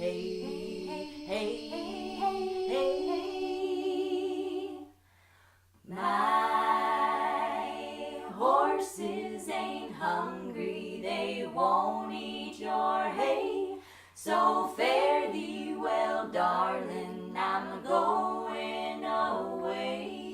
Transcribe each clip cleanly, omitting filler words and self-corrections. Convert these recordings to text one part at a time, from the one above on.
hey, hey, hey. My horses ain't hungry, they won't eat your hay. So fare thee well, darling, I'm going away.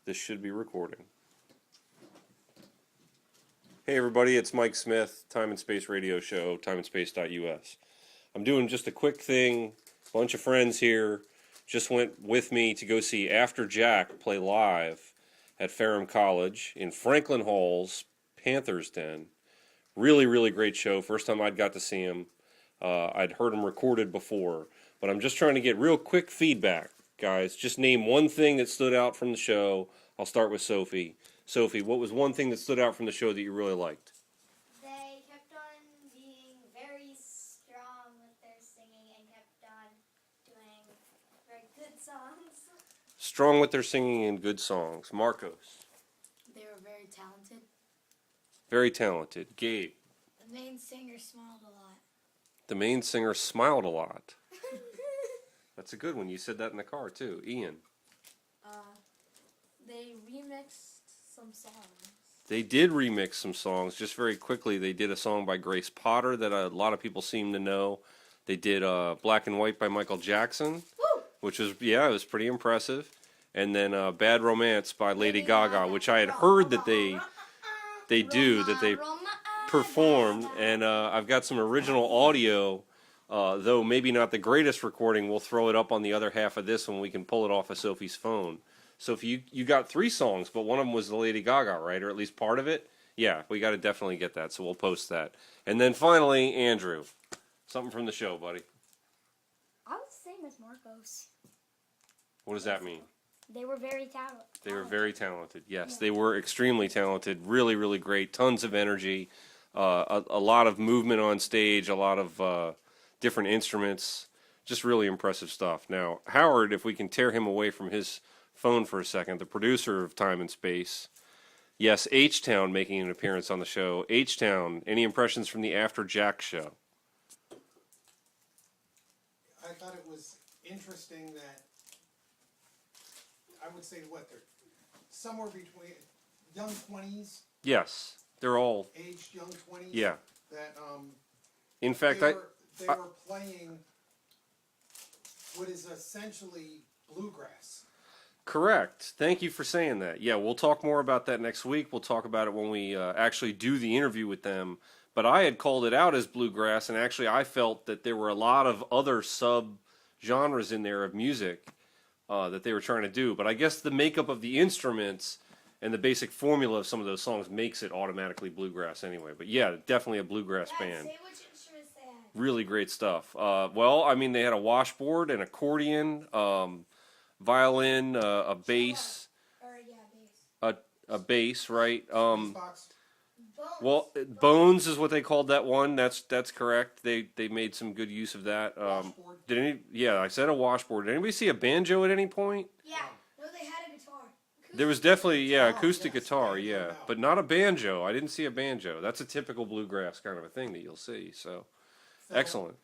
This should be recording. Hey everybody, it's Mike Smith, Time and Space Radio Show, timeandspace.us. I'm doing just a quick thing. A bunch of friends here just went with me to go see After Jack play live at Ferrum College in Franklin Hall's Panthers Den. Really, really great show. First time I'd got to see him. I'd heard him recorded before, but I'm just trying to get real quick feedback, guys. Just name one thing that stood out from the show. I'll start with Sophie. Sophie, what was one thing that stood out from the show that you really liked? They kept on being very strong with their singing and kept on doing very good songs. Strong with their singing and good songs. Marcos. They were very talented. Very talented. Gabe. The main singer smiled a lot. The main singer smiled a lot. That's a good one. You said that in the car, too. Ian. They remixed some songs. They did remix some songs. Just very quickly, they did a song by Grace Potter that a lot of people seem to know. They did Black and White by Michael Jackson, which was, it was pretty impressive. And then Bad Romance by Lady Gaga, which I had heard that they performed. And I've got some original audio, though maybe not the greatest recording. We'll throw it up on the other half of this when we can pull it off of Sophie's phone. So if you got 3 songs, but one of them was the Lady Gaga, right? Or at least part of it? Yeah, we got to definitely get that, so we'll post that. And then finally, Andrew, something from the show, buddy. I was the same as Marcos. What does that mean? They were very talented. They were very talented. Yes, they were extremely talented. Really, really great. Tons of energy. A lot of movement on stage. A lot of different instruments. Just really impressive stuff. Now, Howard, if we can tear him away from his phone for a second, the producer of Time and Space. Yes, H-Town making an appearance on the show. H-Town, any impressions from the After Jack show? I thought it was interesting that I would say they're somewhere between young 20s. Yes, they're all Aged young 20s. Yeah. That In fact, they were playing what is essentially bluegrass. Correct. Thank you for saying that. Yeah, we'll talk more about that next week. We'll talk about it when we actually do the interview with them. But I had called it out as bluegrass, and actually I felt that there were a lot of other sub-genres in there of music that they were trying to do. But I guess the makeup of the instruments and the basic formula of some of those songs makes it automatically bluegrass anyway. But yeah, definitely a bluegrass band. Say which instruments they had. Really great stuff. Well, I mean, they had a washboard, an accordion, violin, a bass, a bass, right? Box. Well, Bones is what they called that one. That's correct. They made some good use of that. Washboard. I said a washboard. Did anybody see a banjo at any point? Yeah. No, they had a guitar. There was definitely acoustic yes, guitar, banjo, yeah, no. but not a banjo. I didn't see a banjo. That's a typical bluegrass kind of a thing that you'll see. So, excellent.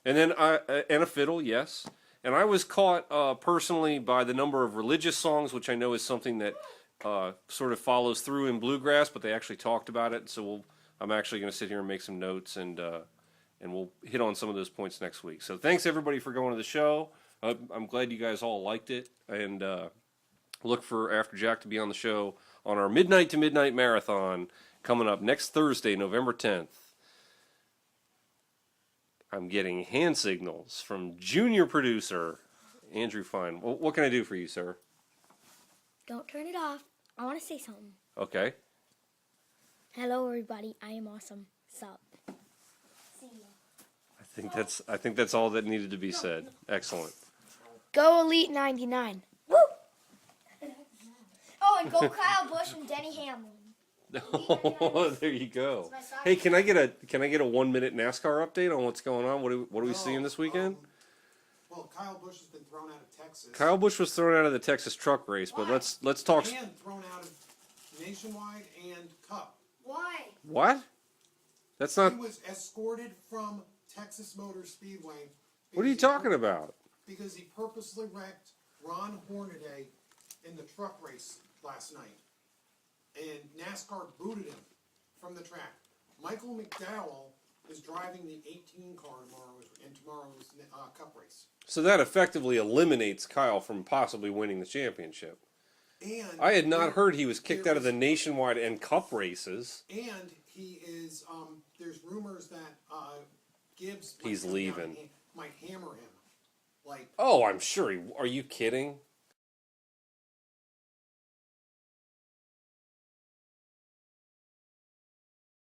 And then and a fiddle, yes. And I was caught personally by the number of religious songs, which I know is something that sort of follows through in bluegrass, but they actually talked about it. So I'm actually going to sit here and make some notes, and we'll hit on some of those points next week. So thanks everybody for going to the show. I'm glad you guys all liked it, and look for After Jack to be on the show on our Midnight to Midnight Marathon coming up next Thursday, November 10th. I'm getting hand signals from junior producer Andrew Fine. Well, what can I do for you, sir? Don't turn it off. I want to say something. Okay. Hello, everybody. I am awesome. Sup. See ya. I think that's all that needed to be said. Excellent. Go Elite 99. Woo! Oh, and go Kyle Busch and Denny Hamlin. Oh, there you go. Hey, can I get a 1-minute NASCAR update on what's going on? What are we seeing this weekend? Well, Kyle Busch has been thrown out of Texas. Kyle Busch was thrown out of the Texas truck race, but let's talk. And thrown out of Nationwide and Cup. Why? What? That's not. He was escorted from Texas Motor Speedway. What are you talking about? Because he purposely wrecked Ron Hornaday in the truck race last night. And NASCAR booted him from the track. Michael McDowell is driving the 18 car in tomorrow's Cup race. So that effectively eliminates Kyle from possibly winning the championship. And I had not heard he was kicked out of the Nationwide and Cup races. And he is. There's rumors that Gibbs He's might come down leaving. and might hammer him. Like, Oh, I'm sure. Are you kidding?